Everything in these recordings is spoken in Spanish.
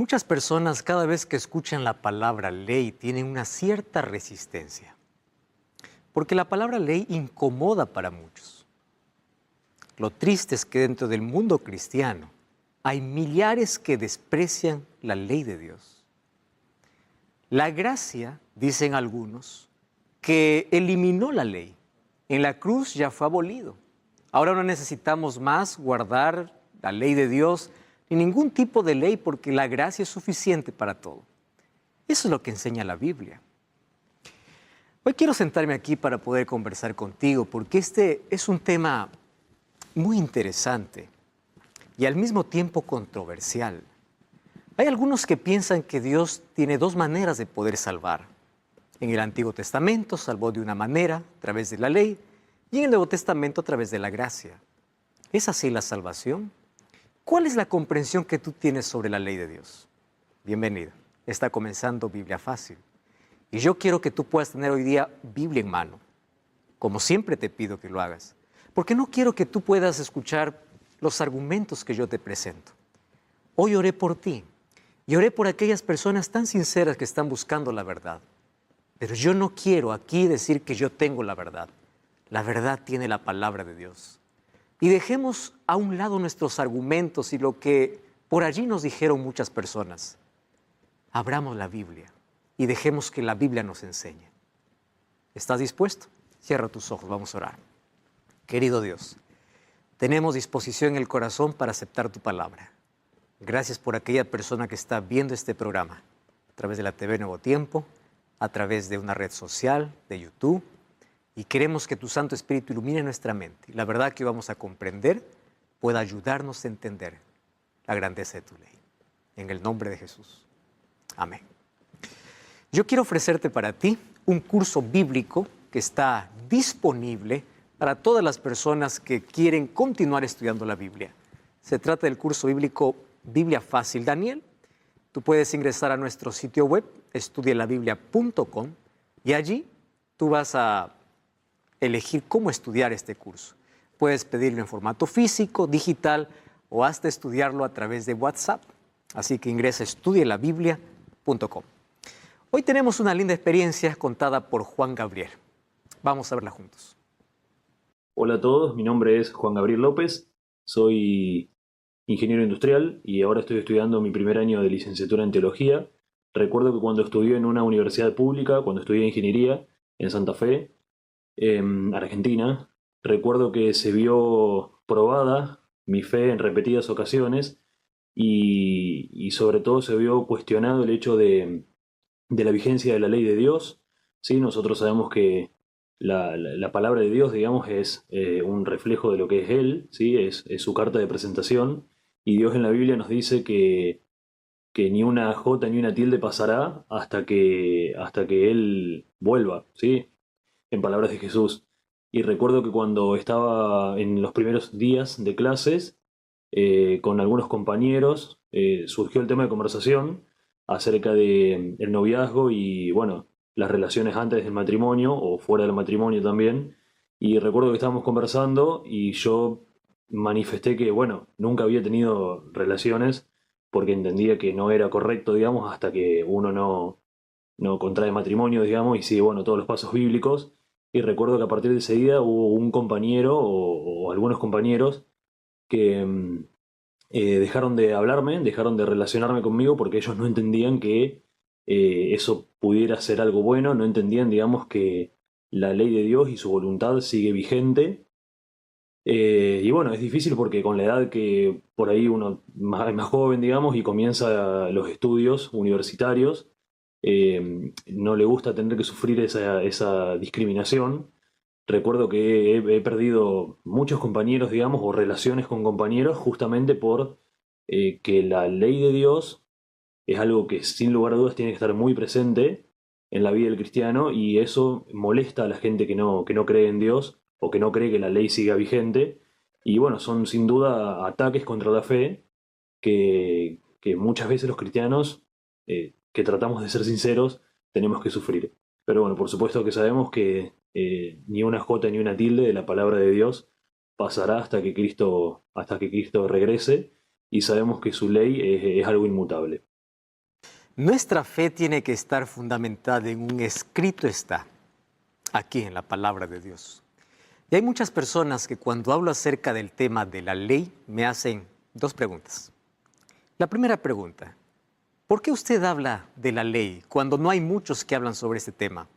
Muchas personas cada vez que escuchan la palabra ley tienen una cierta resistencia, porque la palabra ley incomoda para muchos. Lo triste es que dentro del mundo cristiano hay millares que desprecian la ley de Dios. La gracia, dicen algunos, que eliminó la ley. En la cruz ya fue abolido. Ahora no necesitamos más guardar la ley de Dios ni ningún tipo de ley porque la gracia es suficiente para todo. Eso es lo que enseña la Biblia. Hoy quiero sentarme aquí para poder conversar contigo porque este es un tema muy interesante y al mismo tiempo controversial. Hay algunos que piensan que Dios tiene dos maneras de poder salvar. En el Antiguo Testamento salvó de una manera, a través de la ley, y en el Nuevo Testamento a través de la gracia. ¿Es así la salvación? ¿Cuál es la comprensión que tú tienes sobre la ley de Dios? Bienvenido. Está comenzando Biblia Fácil. Y yo quiero que tú puedas tener hoy día Biblia en mano, como siempre te pido que lo hagas, porque no quiero que tú puedas escuchar los argumentos que yo te presento. Hoy oré por ti y oré por aquellas personas tan sinceras que están buscando la verdad. Pero yo no quiero aquí decir que yo tengo la verdad. La verdad tiene la palabra de Dios. Y dejemos a un lado nuestros argumentos y lo que por allí nos dijeron muchas personas. Abramos la Biblia y dejemos que la Biblia nos enseñe. ¿Estás dispuesto? Cierra tus ojos, vamos a orar. Querido Dios, tenemos disposición en el corazón para aceptar tu palabra. Gracias por aquella persona que está viendo este programa a través de la TV Nuevo Tiempo, a través de una red social, de YouTube, y queremos que tu Santo Espíritu ilumine nuestra mente. Y la verdad que vamos a comprender pueda ayudarnos a entender la grandeza de tu ley. En el nombre de Jesús. Amén. Yo quiero ofrecerte para ti un curso bíblico que está disponible para todas las personas que quieren continuar estudiando la Biblia. Se trata del curso bíblico Biblia Fácil Daniel. Tú puedes ingresar a nuestro sitio web, estudielabiblia.com, y allí tú vas a elegir cómo estudiar este curso. Puedes pedirlo en formato físico, digital o hasta estudiarlo a través de WhatsApp. Así que ingresa a estudielabiblia.com. Hoy tenemos una linda experiencia contada por Juan Gabriel. Vamos a verla juntos. Hola a todos, mi nombre es Juan Gabriel López, soy ingeniero industrial y ahora estoy estudiando mi primer año de licenciatura en teología. Recuerdo que cuando estudié en una universidad pública, cuando estudié ingeniería en Santa Fe, Argentina, recuerdo que se vio probada mi fe en repetidas ocasiones y sobre todo se vio cuestionado el hecho de la vigencia de la ley de Dios. ¿Sí? Nosotros sabemos que la palabra de Dios, digamos, es un reflejo de lo que es Él, ¿sí? Es su carta de presentación, y Dios en la Biblia nos dice que ni una jota ni una tilde pasará hasta que Él vuelva, ¿sí? En palabras de Jesús. Y recuerdo que cuando estaba en los primeros días de clases, con algunos compañeros, surgió el tema de conversación acerca de el noviazgo y, bueno, las relaciones antes del matrimonio o fuera del matrimonio también. Y recuerdo que estábamos conversando y yo manifesté que, bueno, nunca había tenido relaciones porque entendía que no era correcto, digamos, hasta que uno no contrae matrimonio, digamos, y sigue, bueno, todos los pasos bíblicos. Y recuerdo que a partir de ese día hubo un compañero o algunos compañeros que dejaron de hablarme, dejaron de relacionarme conmigo porque ellos no entendían que eso pudiera ser algo bueno, no entendían, digamos, que la ley de Dios y su voluntad sigue vigente. Y bueno, es difícil porque con la edad que por ahí uno es más joven, digamos, y comienza los estudios universitarios, no le gusta tener que sufrir esa discriminación. Recuerdo que he perdido muchos compañeros, digamos, o relaciones con compañeros justamente por que la ley de Dios es algo que sin lugar a dudas tiene que estar muy presente en la vida del cristiano, y eso molesta a la gente que no cree en Dios o que no cree que la ley siga vigente. Y bueno, son sin duda ataques contra la fe que muchas veces los cristianos, que tratamos de ser sinceros, tenemos que sufrir. Pero bueno, por supuesto que sabemos que ni una jota ni una tilde de la palabra de Dios pasará hasta que Cristo regrese, y sabemos que su ley es algo inmutable. Nuestra fe tiene que estar fundamentada en un escrito está, aquí en la palabra de Dios. Y hay muchas personas que cuando hablo acerca del tema de la ley me hacen dos preguntas. La primera pregunta, ¿por qué usted habla de la ley cuando no hay muchos que hablan sobre este tema?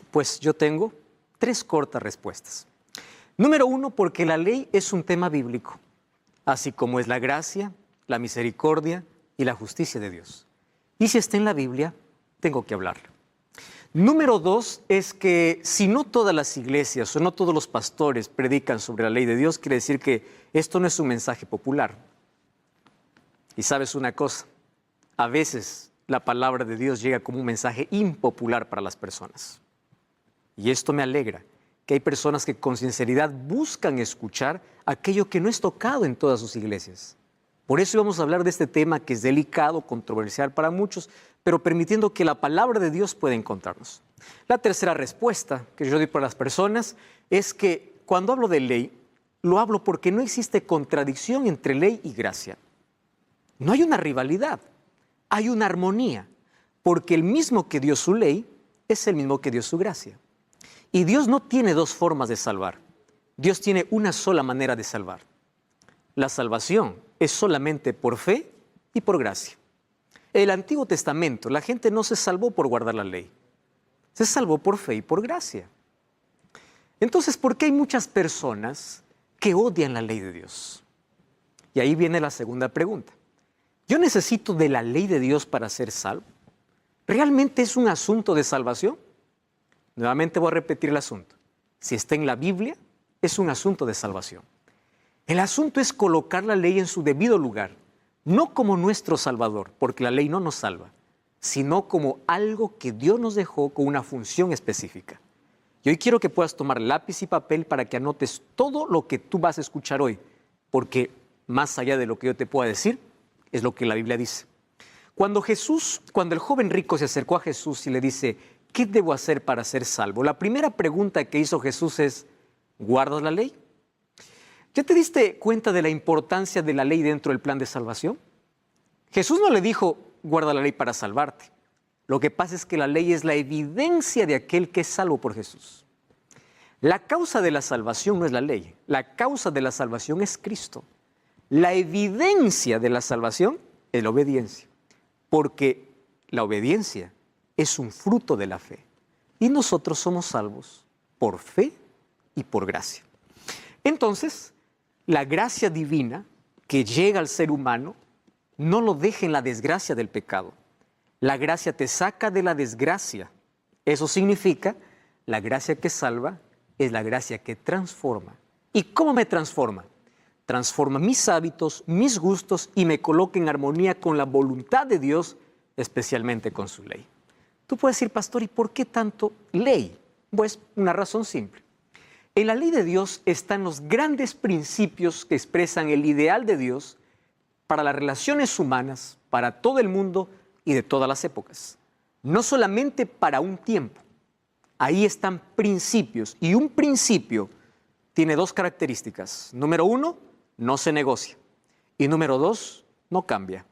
Pues yo tengo 3 cortas respuestas. Número 1, porque la ley es un tema bíblico, así como es la gracia, la misericordia y la justicia de Dios. Y si está en la Biblia, tengo que hablarlo. Número 2 es que si no todas las iglesias o no todos los pastores predican sobre la ley de Dios, quiere decir que esto no es un mensaje popular. Y sabes una cosa, a veces la palabra de Dios llega como un mensaje impopular para las personas. Y esto me alegra, que hay personas que con sinceridad buscan escuchar aquello que no es tocado en todas sus iglesias. Por eso vamos a hablar de este tema que es delicado, controversial para muchos, pero permitiendo que la palabra de Dios pueda encontrarnos. La tercera respuesta que yo doy para las personas es que cuando hablo de ley, lo hablo porque no existe contradicción entre ley y gracia. No hay una rivalidad, hay una armonía, porque el mismo que dio su ley es el mismo que dio su gracia. Y Dios no tiene 2 formas de salvar, Dios tiene una sola manera de salvar. La salvación es solamente por fe y por gracia. En el Antiguo Testamento, la gente no se salvó por guardar la ley, se salvó por fe y por gracia. Entonces, ¿por qué hay muchas personas que odian la ley de Dios? Y ahí viene la segunda pregunta. ¿Yo necesito de la ley de Dios para ser salvo? ¿Realmente es un asunto de salvación? Nuevamente voy a repetir el asunto. Si está en la Biblia, es un asunto de salvación. El asunto es colocar la ley en su debido lugar, no como nuestro Salvador, porque la ley no nos salva, sino como algo que Dios nos dejó con una función específica. Y hoy quiero que puedas tomar lápiz y papel para que anotes todo lo que tú vas a escuchar hoy, porque más allá de lo que yo te pueda decir, es lo que la Biblia dice. Cuando el joven rico se acercó a Jesús y le dice, ¿qué debo hacer para ser salvo? La primera pregunta que hizo Jesús es, ¿guardas la ley? ¿Ya te diste cuenta de la importancia de la ley dentro del plan de salvación? Jesús no le dijo, guarda la ley para salvarte. Lo que pasa es que la ley es la evidencia de aquel que es salvo por Jesús. La causa de la salvación no es la ley, la causa de la salvación es Cristo. La evidencia de la salvación es la obediencia, porque la obediencia es un fruto de la fe. Y nosotros somos salvos por fe y por gracia. Entonces, la gracia divina que llega al ser humano no lo deja en la desgracia del pecado. La gracia te saca de la desgracia. Eso significa, la gracia que salva es la gracia que transforma. ¿Y cómo me transforma? Transforma mis hábitos, mis gustos y me coloca en armonía con la voluntad de Dios, especialmente con su ley. Tú puedes decir, pastor, ¿y por qué tanto ley? Pues una razón simple. En la ley de Dios están los grandes principios que expresan el ideal de Dios para las relaciones humanas, para todo el mundo y de todas las épocas. No solamente para un tiempo. Ahí están principios y un principio tiene 2 características. Número 1, no se negocia. Y número 2, no cambia.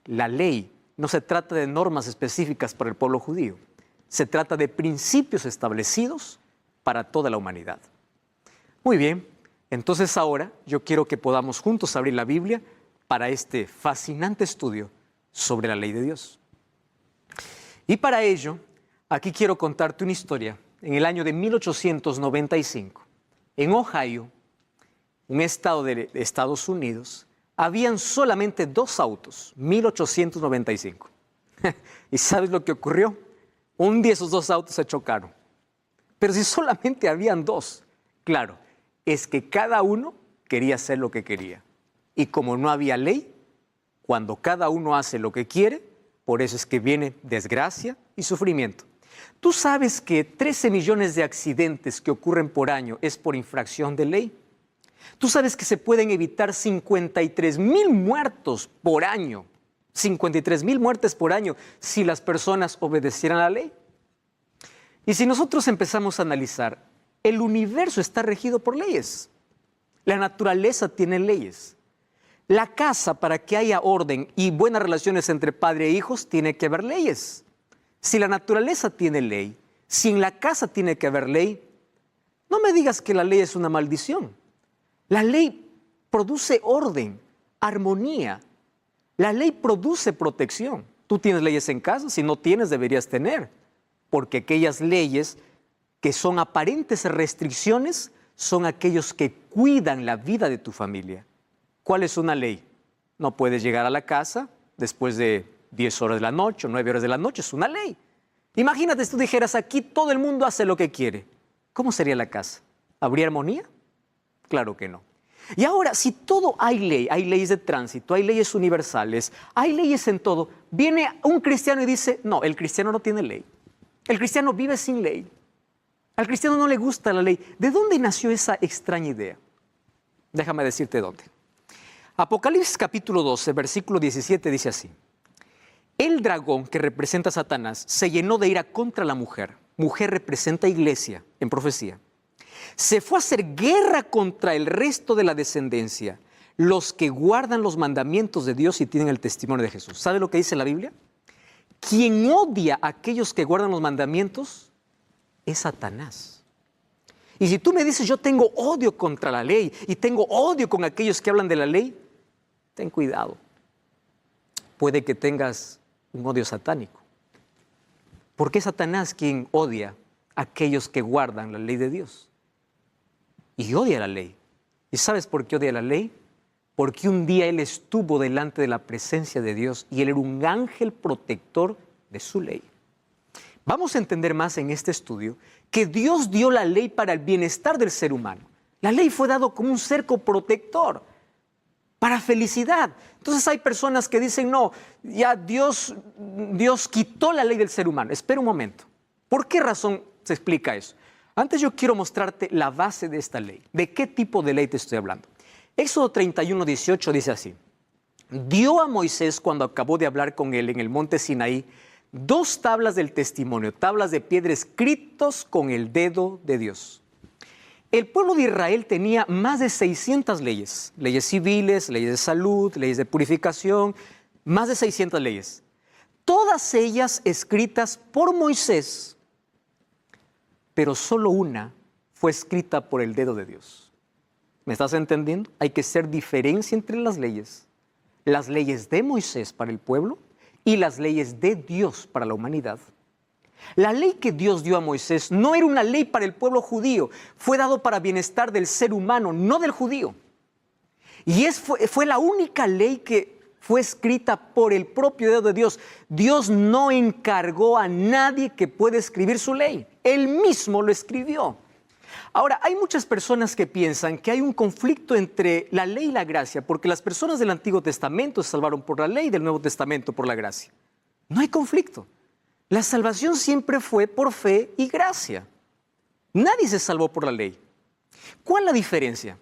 La ley no se trata de normas específicas para el pueblo judío. Se trata de principios establecidos para toda la humanidad. Muy bien, entonces ahora yo quiero que podamos juntos abrir la Biblia para este fascinante estudio sobre la ley de Dios. Y para ello, aquí quiero contarte una historia. En el año de 1895, en Ohio, un estado de Estados Unidos, habían solamente 2 autos, 1895. ¿Y sabes lo que ocurrió? Un día esos 2 autos se chocaron. Pero si solamente habían 2, claro, es que cada uno quería hacer lo que quería. Y como no había ley, cuando cada uno hace lo que quiere, por eso es que viene desgracia y sufrimiento. ¿Tú sabes que 13 millones de accidentes que ocurren por año es por infracción de ley? ¿Tú sabes que se pueden evitar 53,000 muertos por año? 53,000 muertes por año si las personas obedecieran la ley. Y si nosotros empezamos a analizar, el universo está regido por leyes. La naturaleza tiene leyes. La casa, para que haya orden y buenas relaciones entre padre e hijos, tiene que haber leyes. Si la naturaleza tiene ley, si en la casa tiene que haber ley, no me digas que la ley es una maldición. La ley produce orden, armonía. La ley produce protección. Tú tienes leyes en casa, si no tienes deberías tener, porque aquellas leyes que son aparentes restricciones son aquellos que cuidan la vida de tu familia. ¿Cuál es una ley? No puedes llegar a la casa después de 10 horas de la noche o 9 horas de la noche, es una ley. Imagínate si tú dijeras, aquí todo el mundo hace lo que quiere. ¿Cómo sería la casa? ¿Habría armonía? Claro que no. Y ahora, si todo hay ley, hay leyes de tránsito, hay leyes universales, hay leyes en todo, viene un cristiano y dice, no, el cristiano no tiene ley. El cristiano vive sin ley. Al cristiano no le gusta la ley. ¿De dónde nació esa extraña idea? Déjame decirte dónde. Apocalipsis capítulo 12, versículo 17 dice así. El dragón que representa a Satanás se llenó de ira contra la mujer. Mujer representa iglesia en profecía. Se fue a hacer guerra contra el resto de la descendencia, los que guardan los mandamientos de Dios y tienen el testimonio de Jesús. ¿Sabe lo que dice la Biblia? Quien odia a aquellos que guardan los mandamientos es Satanás. Y si tú me dices, yo tengo odio contra la ley y tengo odio con aquellos que hablan de la ley, ten cuidado. Puede que tengas un odio satánico. Porque es Satanás quien odia a aquellos que guardan la ley de Dios. Y odia la ley. ¿Y sabes por qué odia la ley? Porque un día él estuvo delante de la presencia de Dios y él era un ángel protector de su ley. Vamos a entender más en este estudio que Dios dio la ley para el bienestar del ser humano. La ley fue dado como un cerco protector para felicidad. Entonces hay personas que dicen, no, ya Dios quitó la ley del ser humano. Espera un momento. ¿Por qué razón se explica eso? Antes yo quiero mostrarte la base de esta ley. ¿De qué tipo de ley te estoy hablando? Éxodo 31, 18 dice así. Dio a Moisés, cuando acabó de hablar con él en el monte Sinaí, 2 tablas del testimonio, tablas de piedra escritos con el dedo de Dios. El pueblo de Israel tenía más de 600 leyes, leyes civiles, leyes de salud, leyes de purificación, más de 600 leyes. Todas ellas escritas por Moisés, pero solo una fue escrita por el dedo de Dios. ¿Me estás entendiendo? Hay que hacer diferencia entre las leyes de Moisés para el pueblo y las leyes de Dios para la humanidad. La ley que Dios dio a Moisés no era una ley para el pueblo judío, fue dado para bienestar del ser humano, no del judío. Y fue la única ley que fue escrita por el propio dedo de Dios. Dios no encargó a nadie que pueda escribir su ley, Él mismo lo escribió. Ahora, hay muchas personas que piensan que hay un conflicto entre la ley y la gracia, porque las personas del Antiguo Testamento se salvaron por la ley y del Nuevo Testamento por la gracia. No hay conflicto. La salvación siempre fue por fe y gracia. Nadie se salvó por la ley. ¿Cuál es la diferencia?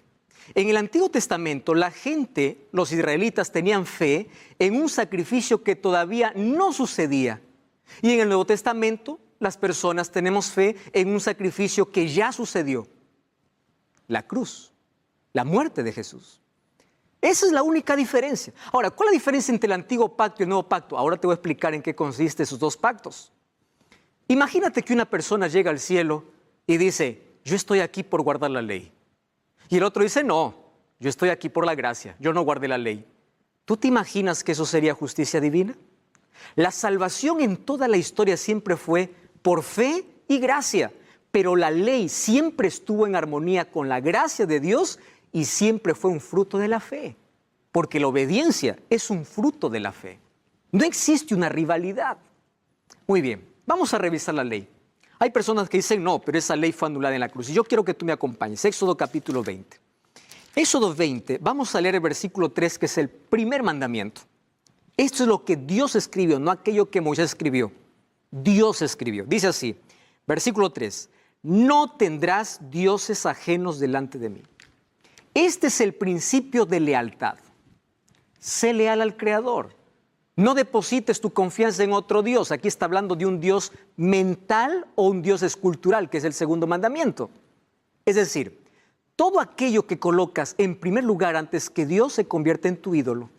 En el Antiguo Testamento, la gente, los israelitas, tenían fe en un sacrificio que todavía no sucedía. Y en el Nuevo Testamento, las personas tenemos fe en un sacrificio que ya sucedió. La cruz, la muerte de Jesús. Esa es la única diferencia. Ahora, ¿cuál es la diferencia entre el antiguo pacto y el nuevo pacto? Ahora te voy a explicar en qué consisten esos 2 pactos. Imagínate que una persona llega al cielo y dice, yo estoy aquí por guardar la ley. Y el otro dice, no, yo estoy aquí por la gracia, yo no guardé la ley. ¿Tú te imaginas que eso sería justicia divina? La salvación en toda la historia siempre fue por fe y gracia, pero la ley siempre estuvo en armonía con la gracia de Dios y siempre fue un fruto de la fe, porque la obediencia es un fruto de la fe. No existe una rivalidad. Muy bien, vamos a revisar la ley. Hay personas que dicen, no, pero esa ley fue anulada en la cruz. Y yo quiero que tú me acompañes. Éxodo capítulo 20. Éxodo 20, vamos a leer el versículo 3, que es el primer mandamiento. Esto es lo que Dios escribió, no aquello que Moisés escribió. Dios escribió. Dice así, versículo 3, no tendrás dioses ajenos delante de mí. Este es el principio de lealtad. Sé leal al Creador. No deposites tu confianza en otro Dios. Aquí está hablando de un Dios mental o un Dios escultural, que es el segundo mandamiento. Es decir, Todo aquello que colocas en primer lugar antes que Dios se convierte en tu ídolo.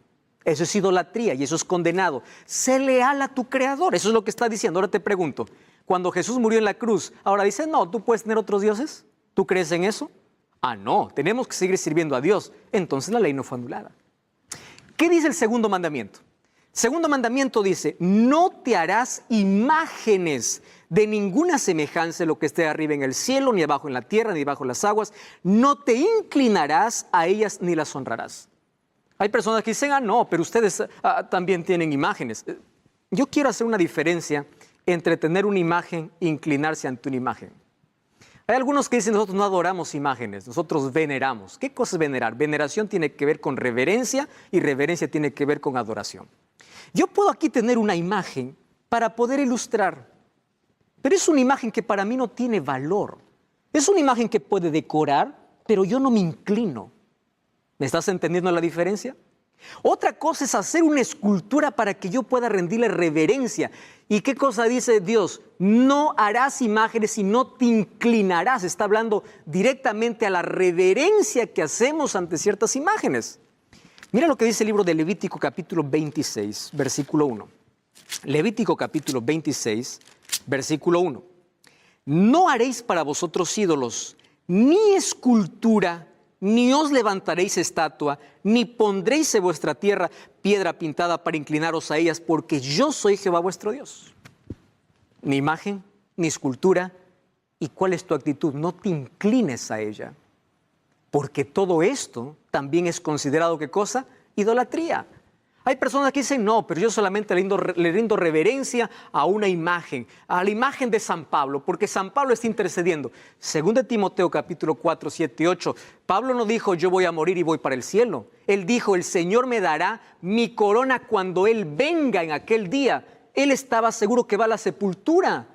Eso es idolatría y eso es condenado. Sé leal a tu Creador. Eso es lo que está diciendo. Ahora te pregunto, cuando Jesús murió en la cruz, ahora dice, no, ¿tú puedes tener otros dioses? ¿Tú crees en eso? Ah, no, tenemos que seguir sirviendo a Dios. Entonces la ley no fue anulada. ¿Qué dice el segundo mandamiento? El segundo mandamiento dice, no te harás imágenes de ninguna semejanza de lo que esté arriba en el cielo, ni abajo en la tierra, ni bajo las aguas. No te inclinarás a ellas ni las honrarás. Hay personas que dicen, no, pero ustedes también tienen imágenes. Yo quiero hacer una diferencia entre tener una imagen e inclinarse ante una imagen. Hay algunos que dicen, nosotros no adoramos imágenes, nosotros veneramos. ¿Qué cosa es venerar? Veneración tiene que ver con reverencia y reverencia tiene que ver con adoración. Yo puedo aquí tener una imagen para poder ilustrar, pero es una imagen que para mí no tiene valor. Es una imagen que puede decorar, pero yo no me inclino. ¿Me estás entendiendo la diferencia? Otra cosa es hacer una escultura para que yo pueda rendirle reverencia. ¿Y qué cosa dice Dios? No harás imágenes y no te inclinarás. Está hablando directamente a la reverencia que hacemos ante ciertas imágenes. Mira lo que dice el libro de Levítico capítulo 26, versículo 1. Levítico capítulo 26, versículo 1. No haréis para vosotros ídolos, ni escultura, ni os levantaréis estatua, ni pondréis en vuestra tierra piedra pintada para inclinaros a ellas, porque yo soy Jehová vuestro Dios. Ni imagen, ni escultura. ¿Y cuál es tu actitud? No te inclines a ella. Porque todo esto también es considerado, ¿qué cosa? Idolatría. Hay personas que dicen, no, pero yo solamente le rindo reverencia a una imagen, a la imagen de San Pablo, porque San Pablo está intercediendo. Según de Timoteo capítulo 4, 7 y 8, Pablo no dijo, yo voy a morir y voy para el cielo. Él dijo, el Señor me dará mi corona cuando Él venga en aquel día. Él estaba seguro que va a la sepultura,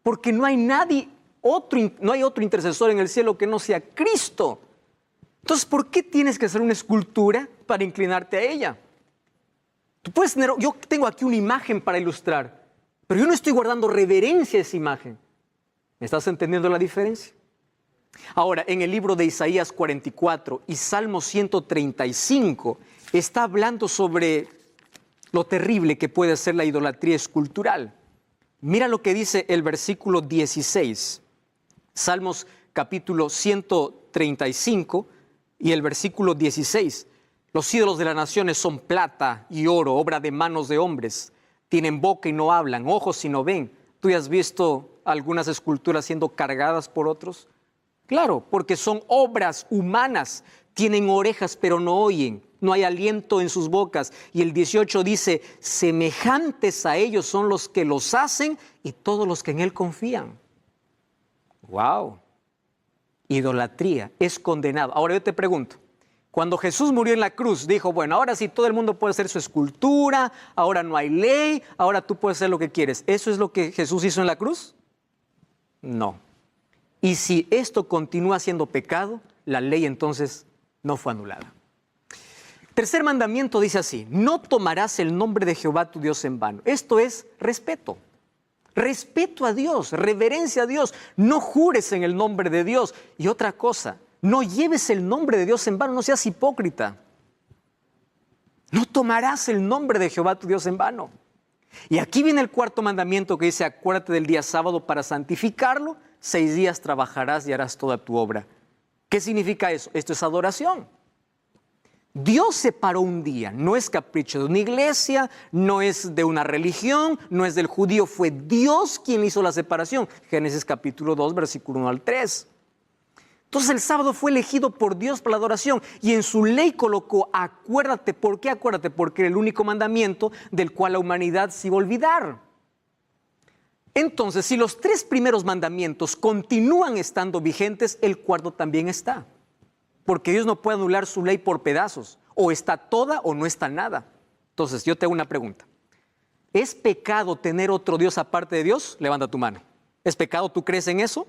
porque no hay otro intercesor en el cielo que no sea Cristo. Entonces, ¿por qué tienes que hacer una escultura para inclinarte a ella? Tú puedes tener, yo tengo aquí una imagen para ilustrar, pero yo no estoy guardando reverencia a esa imagen. ¿Me estás entendiendo la diferencia? Ahora, en el libro de Isaías 44 y Salmo 135, está hablando sobre lo terrible que puede ser la idolatría escultural. Mira lo que dice el versículo 16, Salmos capítulo 135 y el versículo 16. Los ídolos de las naciones son plata y oro, obra de manos de hombres. Tienen boca y no hablan, ojos y no ven. ¿Tú ya has visto algunas esculturas siendo cargadas por otros? Claro, porque son obras humanas. Tienen orejas pero no oyen. No hay aliento en sus bocas. Y el 18 dice, semejantes a ellos son los que los hacen y todos los que en él confían. ¡Wow! Idolatría es condenado. Ahora yo te pregunto, cuando Jesús murió en la cruz, dijo, bueno, ahora sí todo el mundo puede hacer su escultura, ahora no hay ley, ahora tú puedes hacer lo que quieres. ¿Eso es lo que Jesús hizo en la cruz? No. Y si esto continúa siendo pecado, la ley entonces no fue anulada. Tercer mandamiento dice así, no tomarás el nombre de Jehová tu Dios en vano. Esto es respeto. Respeto a Dios, reverencia a Dios. No jures en el nombre de Dios. Y otra cosa, no lleves el nombre de Dios en vano, no seas hipócrita. No tomarás el nombre de Jehová tu Dios en vano. Y aquí viene el cuarto mandamiento que dice, acuérdate del día sábado para santificarlo, 6 días trabajarás y harás toda tu obra. ¿Qué significa eso? Esto es adoración. Dios separó un día, no es capricho de una iglesia, no es de una religión, no es del judío, fue Dios quien hizo la separación. Génesis capítulo 2, versículo 1 al 3. Entonces el sábado fue elegido por Dios para la adoración y en su ley colocó, acuérdate. ¿Por qué acuérdate? Porque era el único mandamiento del cual la humanidad se iba a olvidar. Entonces, si los 3 primeros mandamientos continúan estando vigentes, el cuarto también está. Porque Dios no puede anular su ley por pedazos. O está toda o no está nada. Entonces, yo te hago una pregunta. ¿Es pecado tener otro Dios aparte de Dios? Levanta tu mano. ¿Es pecado? ¿Tú crees en eso?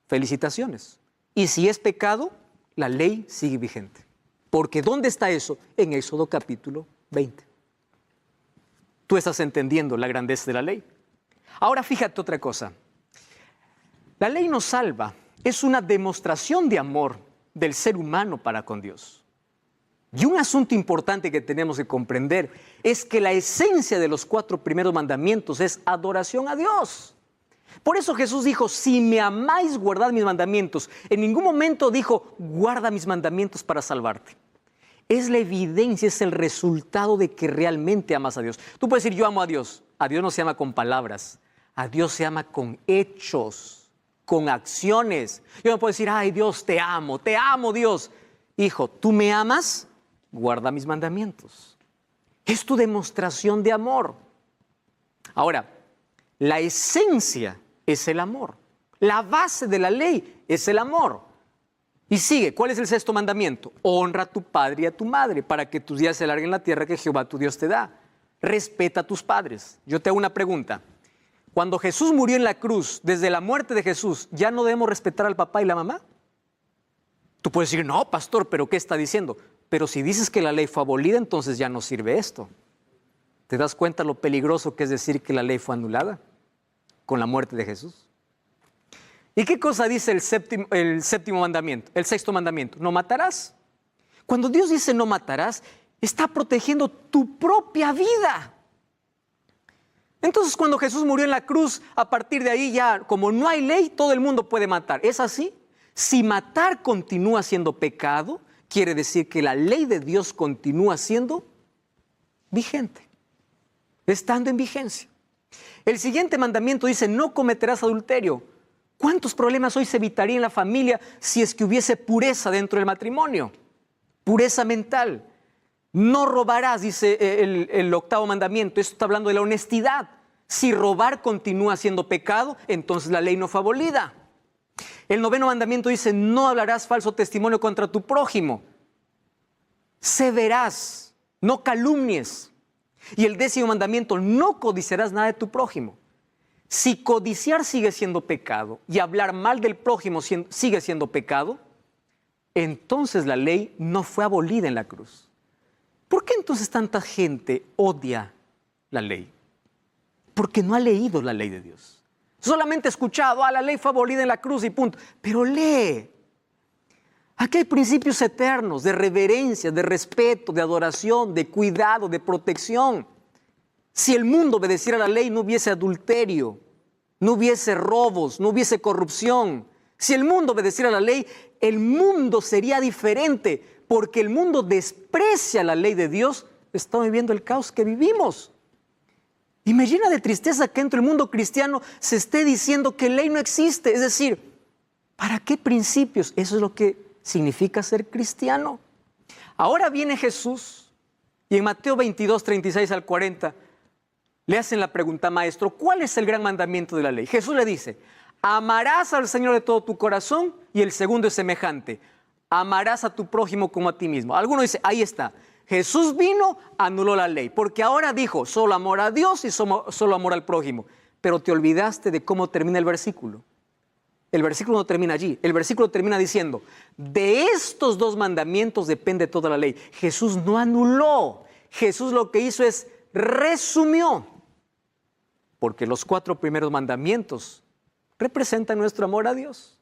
Felicitaciones. Y si es pecado, la ley sigue vigente. Porque ¿dónde está eso? En Éxodo capítulo 20. Tú estás entendiendo la grandeza de la ley. Ahora fíjate otra cosa. La ley nos salva. Es una demostración de amor. del ser humano para con Dios. Y un asunto importante que tenemos que comprender es que la esencia de los 4 primeros mandamientos es adoración a Dios. Por eso Jesús dijo, si me amáis, guardad mis mandamientos. En ningún momento dijo, guarda mis mandamientos para salvarte. Es la evidencia, es el resultado de que realmente amas a Dios. Tú puedes decir, yo amo a Dios. A Dios no se ama con palabras, a Dios se ama con hechos, con acciones. Yo no puedo decir, ay Dios, te amo Dios. Hijo, ¿tú me amas? Guarda mis mandamientos. Es tu demostración de amor. Ahora, la esencia es el amor. La base de la ley es el amor. Y sigue, ¿cuál es el 6º mandamiento? Honra a tu padre y a tu madre para que tus días se alarguen en la tierra que Jehová tu Dios te da. Respeta a tus padres. Yo te hago una pregunta. Cuando Jesús murió en la cruz, desde la muerte de Jesús, ¿ya no debemos respetar al papá y la mamá? Tú puedes decir, no, pastor, ¿pero qué está diciendo? Pero si dices que la ley fue abolida, entonces ya no sirve esto. ¿Te das cuenta lo peligroso que es decir que la ley fue anulada con la muerte de Jesús? ¿Y qué cosa dice el séptimo mandamiento, el 6º mandamiento? No matarás. Cuando Dios dice no matarás, está protegiendo tu propia vida. Entonces, cuando Jesús murió en la cruz, a partir de ahí ya, como no hay ley, todo el mundo puede matar. ¿Es así? Si matar continúa siendo pecado, quiere decir que la ley de Dios continúa siendo vigente, estando en vigencia. El siguiente mandamiento dice, no cometerás adulterio. ¿Cuántos problemas hoy se evitarían en la familia si es que hubiese pureza dentro del matrimonio? Pureza mental. No robarás, dice el 8º mandamiento. Esto está hablando de la honestidad. Si robar continúa siendo pecado, entonces la ley no fue abolida. El 9º mandamiento dice, no hablarás falso testimonio contra tu prójimo. Sé veraz, no calumnies. Y el 10º mandamiento, no codiciarás nada de tu prójimo. Si codiciar sigue siendo pecado y hablar mal del prójimo sigue siendo pecado, entonces la ley no fue abolida en la cruz. ¿Por qué entonces tanta gente odia la ley? Porque no ha leído la ley de Dios. Solamente ha escuchado, la ley fue abolida en la cruz y punto. Pero lee. Aquí hay principios eternos de reverencia, de respeto, de adoración, de cuidado, de protección. Si el mundo obedeciera la ley, no hubiese adulterio, no hubiese robos, no hubiese corrupción. Si el mundo obedeciera la ley, el mundo sería diferente, porque el mundo desprecia la ley de Dios. Estamos viviendo el caos que vivimos. Y me llena de tristeza que entre el mundo cristiano se esté diciendo que ley no existe. Es decir, ¿para qué principios? Eso es lo que significa ser cristiano. Ahora viene Jesús y en Mateo 22, 36 al 40, le hacen la pregunta, maestro, ¿cuál es el gran mandamiento de la ley? Jesús le dice, amarás al Señor de todo tu corazón, y el segundo es semejante, amarás a tu prójimo como a ti mismo. Alguno dice, ahí está, Jesús vino, anuló la ley, porque ahora dijo, solo amor a Dios y solo amor al prójimo. Pero te olvidaste de cómo termina el versículo. El versículo no termina allí, el versículo termina diciendo, de estos 2 mandamientos depende toda la ley. Jesús no anuló, Jesús lo que hizo es resumió. Porque los 4 primeros mandamientos representan nuestro amor a Dios.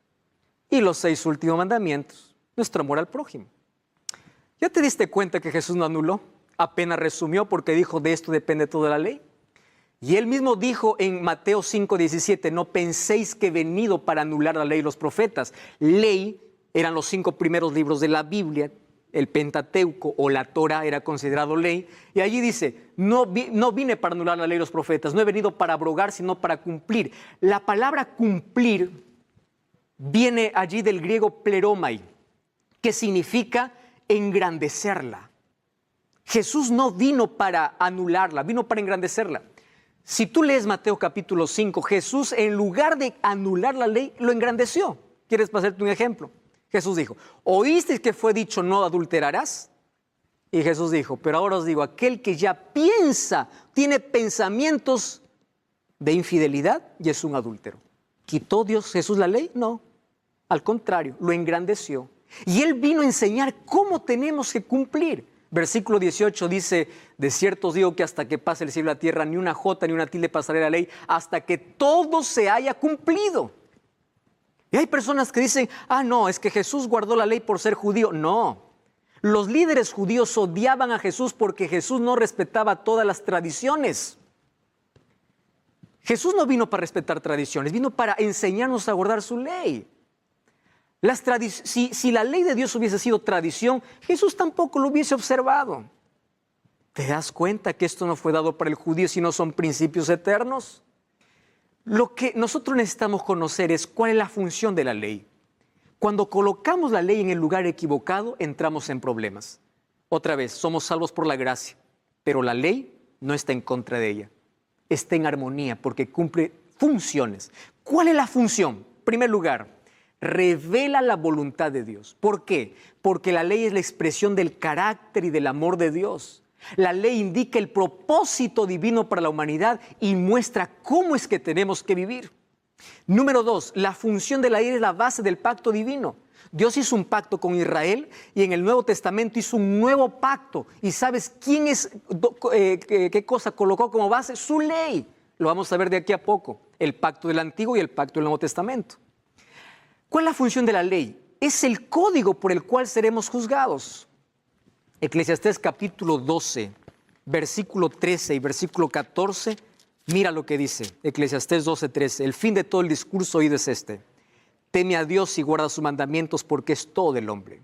Y los 6 últimos mandamientos, nuestro amor al prójimo. ¿Ya te diste cuenta que Jesús no anuló? Apenas resumió porque dijo, de esto depende toda la ley. Y él mismo dijo en Mateo 5:17, no penséis que he venido para anular la ley y los profetas. Ley eran los 5 primeros libros de la Biblia. El Pentateuco o la Torá era considerado ley, y allí dice, no vine para anular la ley de los profetas, no he venido para abrogar, sino para cumplir. La palabra cumplir viene allí del griego pleromai, que significa engrandecerla. Jesús no vino para anularla, vino para engrandecerla. Si tú lees Mateo capítulo 5, Jesús en lugar de anular la ley, lo engrandeció. ¿Quieres pasarte un ejemplo? Jesús dijo, ¿oísteis que fue dicho no adulterarás? Y Jesús dijo, pero ahora os digo, aquel que ya piensa, tiene pensamientos de infidelidad y es un adúltero. ¿Quitó Dios Jesús la ley? No, al contrario, lo engrandeció. Y Él vino a enseñar cómo tenemos que cumplir. Versículo 18 dice, de cierto os digo que hasta que pase el cielo y la tierra, ni una jota ni una tilde pasará la ley, hasta que todo se haya cumplido. Y hay personas que dicen, no, es que Jesús guardó la ley por ser judío. No, los líderes judíos odiaban a Jesús porque Jesús no respetaba todas las tradiciones. Jesús no vino para respetar tradiciones, vino para enseñarnos a guardar su ley. Si la ley de Dios hubiese sido tradición, Jesús tampoco lo hubiese observado. ¿Te das cuenta que esto no fue dado para el judío, sino son principios eternos? Lo que nosotros necesitamos conocer es cuál es la función de la ley. Cuando colocamos la ley en el lugar equivocado, entramos en problemas. Otra vez, somos salvos por la gracia, pero la ley no está en contra de ella. Está en armonía porque cumple funciones. ¿Cuál es la función? En primer lugar, revela la voluntad de Dios. ¿Por qué? Porque la ley es la expresión del carácter y del amor de Dios. La ley indica el propósito divino para la humanidad y muestra cómo es que tenemos que vivir. Número 2, la función de la ley es la base del pacto divino. Dios hizo un pacto con Israel y en el Nuevo Testamento hizo un nuevo pacto. ¿Y sabes quién es, qué cosa colocó como base? Su ley. Lo vamos a ver de aquí a poco. El pacto del Antiguo y el pacto del Nuevo Testamento. ¿Cuál es la función de la ley? Es el código por el cual seremos juzgados. Eclesiastés capítulo 12, versículo 13 y versículo 14. Mira lo que dice Eclesiastés 12, 13. El fin de todo el discurso oído es este. Teme a Dios y guarda sus mandamientos porque es todo del hombre.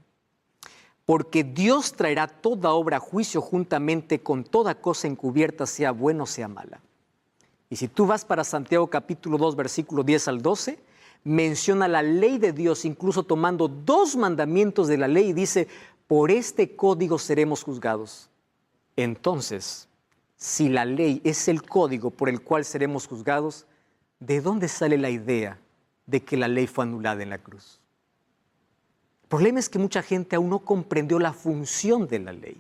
Porque Dios traerá toda obra a juicio juntamente con toda cosa encubierta, sea buena o sea mala. Y si tú vas para Santiago capítulo 2, versículo 10 al 12, menciona la ley de Dios, incluso tomando 2 mandamientos de la ley y dice, por este código seremos juzgados. Entonces, si la ley es el código por el cual seremos juzgados, ¿de dónde sale la idea de que la ley fue anulada en la cruz? El problema es que mucha gente aún no comprendió la función de la ley.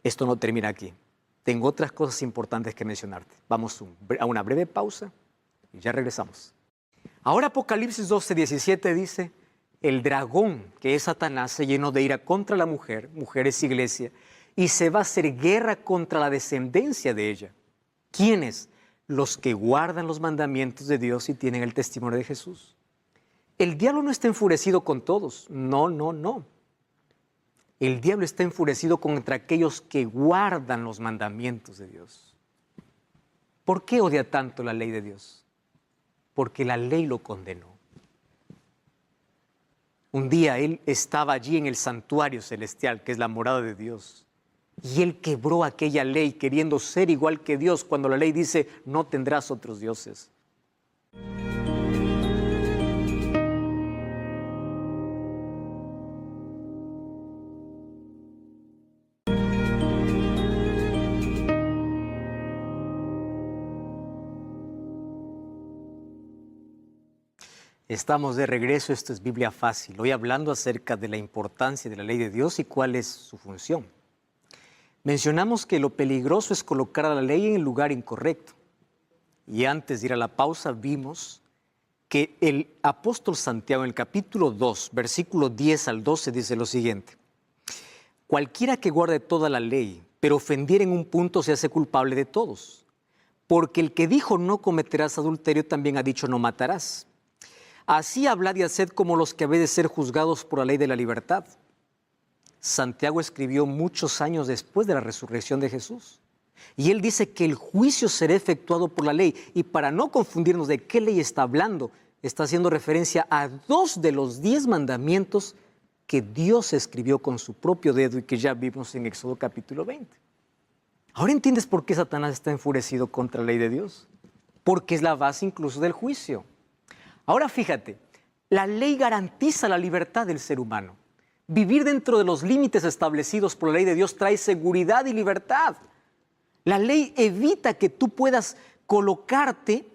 Esto no termina aquí. Tengo otras cosas importantes que mencionarte. Vamos a una breve pausa y ya regresamos. Ahora Apocalipsis 12, 17 dice, el dragón, que es Satanás, se llenó de ira contra la mujer es iglesia, y se va a hacer guerra contra la descendencia de ella. ¿Quiénes? Los que guardan los mandamientos de Dios y tienen el testimonio de Jesús. El diablo no está enfurecido con todos. No, no, no. El diablo está enfurecido contra aquellos que guardan los mandamientos de Dios. ¿Por qué odia tanto la ley de Dios? Porque la ley lo condenó. Un día él estaba allí en el santuario celestial, que es la morada de Dios. Y él quebró aquella ley queriendo ser igual que Dios cuando la ley dice, no tendrás otros dioses. Estamos de regreso, esto es Biblia Fácil, hoy hablando acerca de la importancia de la ley de Dios y cuál es su función. Mencionamos que lo peligroso es colocar a la ley en el lugar incorrecto. Y antes de ir a la pausa vimos que el apóstol Santiago en el capítulo 2, versículo 10 al 12 dice lo siguiente. Cualquiera que guarde toda la ley, pero ofendiera en un punto se hace culpable de todos. Porque el que dijo no cometerás adulterio también ha dicho no matarás. Así hablad y haced como los que habéis de ser juzgados por la ley de la libertad. Santiago escribió muchos años después de la resurrección de Jesús. Y él dice que el juicio será efectuado por la ley. Y para no confundirnos de qué ley está hablando, está haciendo referencia a 2 de los 10 mandamientos que Dios escribió con su propio dedo y que ya vimos en Éxodo capítulo 20. ¿Ahora entiendes por qué Satanás está enfurecido contra la ley de Dios? Porque es la base incluso del juicio. Ahora fíjate, la ley garantiza la libertad del ser humano. Vivir dentro de los límites establecidos por la ley de Dios trae seguridad y libertad. La ley evita que tú puedas colocarte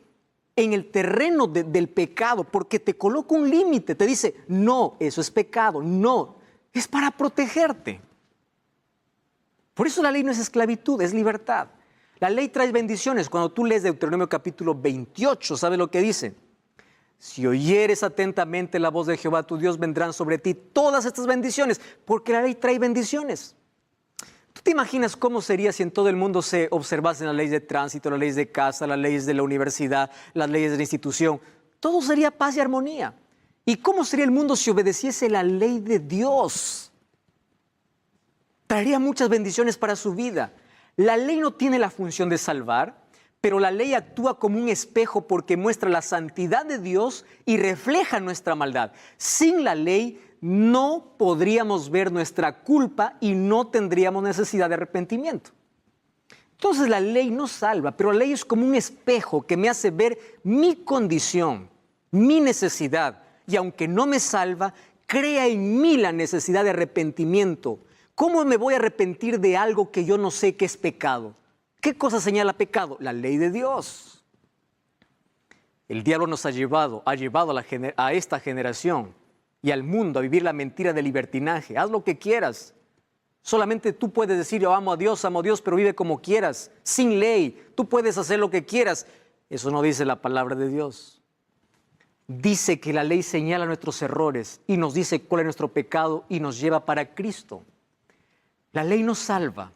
en el terreno del pecado porque te coloca un límite, te dice, no, eso es pecado, no, es para protegerte. Por eso la ley no es esclavitud, es libertad. La ley trae bendiciones. Cuando tú lees Deuteronomio capítulo 28, ¿sabes lo que dice? Si oyeres atentamente la voz de Jehová tu Dios, vendrán sobre ti todas estas bendiciones, porque la ley trae bendiciones. ¿Tú te imaginas cómo sería si en todo el mundo se observasen las leyes de tránsito, las leyes de casa, las leyes de la universidad, las leyes de la institución? todo sería paz y armonía. ¿Y cómo sería el mundo si obedeciese la ley de Dios? Traería muchas bendiciones para su vida. La ley no tiene la función de salvar, pero la ley actúa como un espejo porque muestra la santidad de Dios y refleja nuestra maldad. Sin la ley no podríamos ver nuestra culpa y no tendríamos necesidad de arrepentimiento. Entonces la ley no salva, pero la ley es como un espejo que me hace ver mi condición, mi necesidad. Y aunque no me salva, crea en mí la necesidad de arrepentimiento. ¿Cómo me voy a arrepentir de algo que yo no sé que es pecado? ¿Qué cosa señala pecado? La ley de Dios. El diablo nos ha llevado a esta generación y al mundo a vivir la mentira del libertinaje. Haz lo que quieras. Solamente tú puedes decir, yo amo a Dios, pero vive como quieras, sin ley. Tú puedes hacer lo que quieras. Eso no dice la palabra de Dios. Dice que la ley señala nuestros errores y nos dice cuál es nuestro pecado y nos lleva para Cristo. La ley nos salva,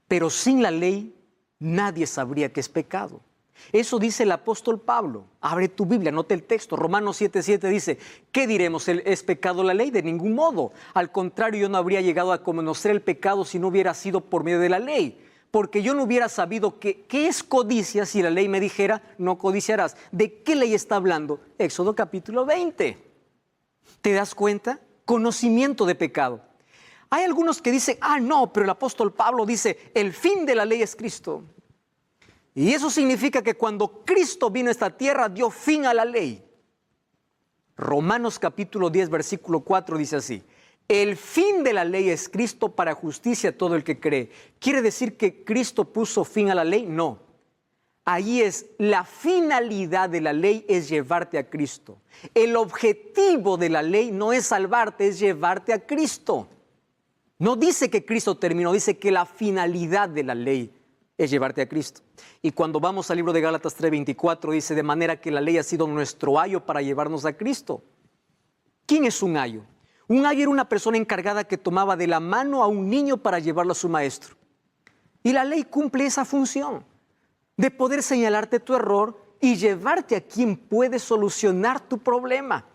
pero sin la ley nadie sabría que es pecado. Eso dice el apóstol Pablo. Abre tu Biblia, anota el texto. Romanos 7:7 dice, ¿qué diremos? ¿Es pecado la ley? De ningún modo. Al contrario, yo no habría llegado a conocer el pecado si no hubiera sido por medio de la ley. Porque yo no hubiera sabido qué es codicia si la ley me dijera, no codiciarás. ¿De qué ley está hablando? Éxodo capítulo 20. ¿Te das cuenta? Conocimiento de pecado. Hay algunos que dicen, no, pero el apóstol Pablo dice, el fin de la ley es Cristo. Y eso significa que cuando Cristo vino a esta tierra, dio fin a la ley. Romanos capítulo 10, versículo 4 dice así, el fin de la ley es Cristo para justicia a todo el que cree. ¿Quiere decir que Cristo puso fin a la ley? No. Ahí es, la finalidad de la ley es llevarte a Cristo. El objetivo de la ley no es salvarte, es llevarte a Cristo. No dice que Cristo terminó, dice que la finalidad de la ley es llevarte a Cristo. Y cuando vamos al libro de Gálatas 3:24 dice, de manera que la ley ha sido nuestro ayo para llevarnos a Cristo. ¿Quién es un ayo? Un ayo era una persona encargada que tomaba de la mano a un niño para llevarlo a su maestro. Y la ley cumple esa función de poder señalarte tu error y llevarte a quien puede solucionar tu problema.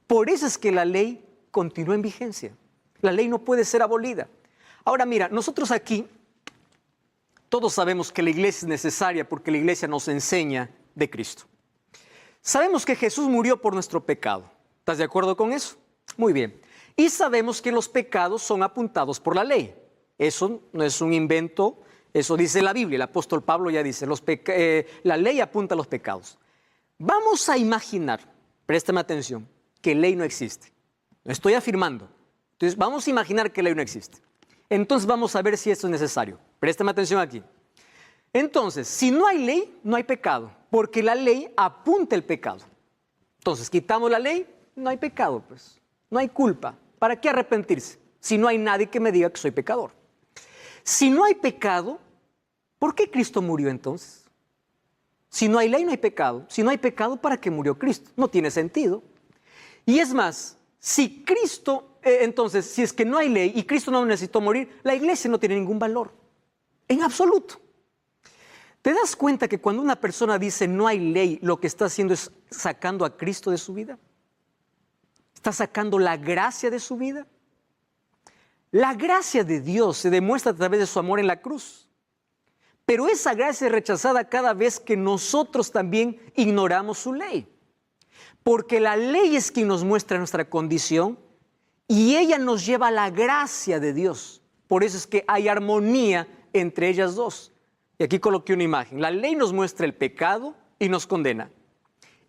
Por eso es que la ley continúa en vigencia. La ley no puede ser abolida. Ahora mira, nosotros aquí todos sabemos que la iglesia es necesaria porque la iglesia nos enseña de Cristo. Sabemos que Jesús murió por nuestro pecado. ¿Estás de acuerdo con eso? Muy bien. Y sabemos que los pecados son apuntados por la ley. Eso no es un invento, eso dice la Biblia. El apóstol Pablo ya dice, la ley apunta a los pecados. Vamos a imaginar, préstame atención, que ley no existe. Lo estoy afirmando. Entonces vamos a imaginar que ley no existe. Entonces vamos a ver si esto es necesario. Préstame atención aquí. Entonces, si no hay ley, no hay pecado, porque la ley apunta el pecado. Entonces, quitamos la ley, no hay pecado, pues. No hay culpa. ¿Para qué arrepentirse? Si no hay nadie que me diga que soy pecador. Si no hay pecado, ¿por qué Cristo murió entonces? Si no hay ley, no hay pecado. Si no hay pecado, ¿para qué murió Cristo? No tiene sentido. Y es más, si es que no hay ley y Cristo no necesitó morir, la iglesia no tiene ningún valor. En absoluto. ¿Te das cuenta que cuando una persona dice no hay ley, lo que está haciendo es sacando a Cristo de su vida? ¿Está sacando la gracia de su vida? La gracia de Dios se demuestra a través de su amor en la cruz. Pero esa gracia es rechazada cada vez que nosotros también ignoramos su ley. Porque la ley es quien nos muestra nuestra condición y ella nos lleva a la gracia de Dios. Por eso es que hay armonía entre ellas dos. Y aquí coloqué una imagen. La ley nos muestra el pecado y nos condena.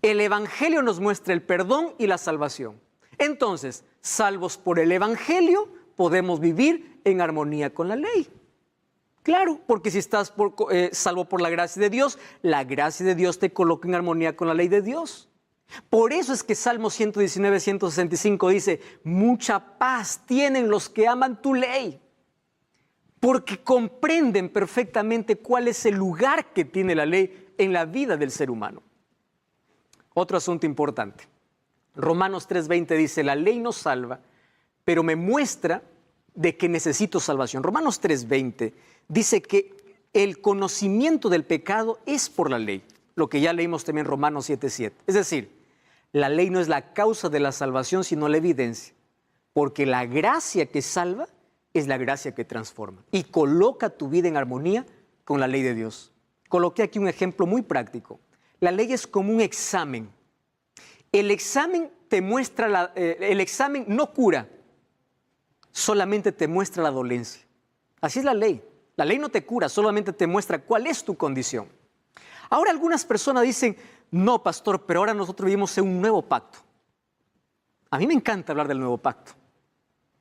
El Evangelio nos muestra el perdón y la salvación. Entonces, salvos por el Evangelio, podemos vivir en armonía con la ley. Claro, porque si estás salvo por la gracia de Dios, la gracia de Dios te coloca en armonía con la ley de Dios. Por eso es que Salmo 119, 165 dice, mucha paz tienen los que aman tu ley, porque comprenden perfectamente cuál es el lugar que tiene la ley en la vida del ser humano. Otro asunto importante. Romanos 3:20 dice, la ley no salva, pero me muestra de que necesito salvación. Romanos 3:20 dice que el conocimiento del pecado es por la ley, lo que ya leímos también en Romanos 7:7. Es decir, La ley no es la causa de la salvación, sino la evidencia. Porque la gracia que salva es la gracia que transforma y coloca tu vida en armonía con la ley de Dios. Coloqué aquí un ejemplo muy práctico. La ley es como un examen. El examen te muestra, el examen no cura, solamente te muestra la dolencia. Así es la ley. La ley no te cura, solamente te muestra cuál es tu condición. Ahora algunas personas dicen, no, pastor, pero ahora nosotros vivimos en un nuevo pacto. A mí me encanta hablar del nuevo pacto.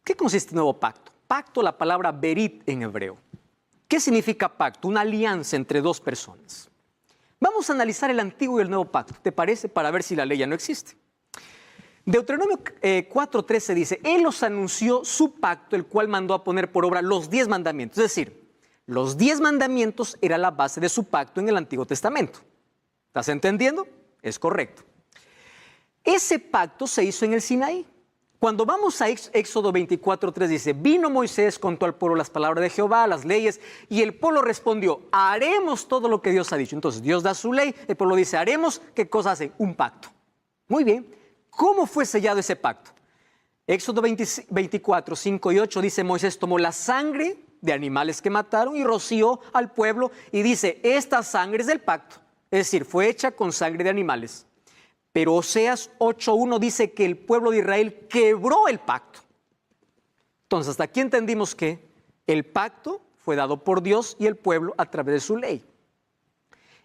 ¿Qué consiste el nuevo pacto? Pacto, la palabra berit en hebreo. ¿Qué significa pacto? Una alianza entre dos personas. Vamos a analizar el antiguo y el nuevo pacto, ¿te parece? Para ver si la ley ya no existe. Deuteronomio 4:13 dice, Él os anunció su pacto, el cual mandó a poner por obra los 10 mandamientos. Es decir, los 10 mandamientos era la base de su pacto en el Antiguo Testamento. ¿Estás entendiendo? Es correcto. Ese pacto se hizo en el Sinaí. Cuando vamos a Éxodo 24:3 dice, vino Moisés, contó al pueblo las palabras de Jehová, las leyes, y el pueblo respondió, haremos todo lo que Dios ha dicho. Entonces Dios da su ley, el pueblo dice, haremos, ¿qué cosa hacen? Un pacto. Muy bien, ¿cómo fue sellado ese pacto? Éxodo 24, 5 y 8 dice, Moisés tomó la sangre de animales que mataron y roció al pueblo y dice, esta sangre es del pacto, es decir, fue hecha con sangre de animales. Pero Oseas 8:1 dice que el pueblo de Israel quebró el pacto. Entonces, hasta aquí entendimos que el pacto fue dado por Dios y el pueblo a través de su ley.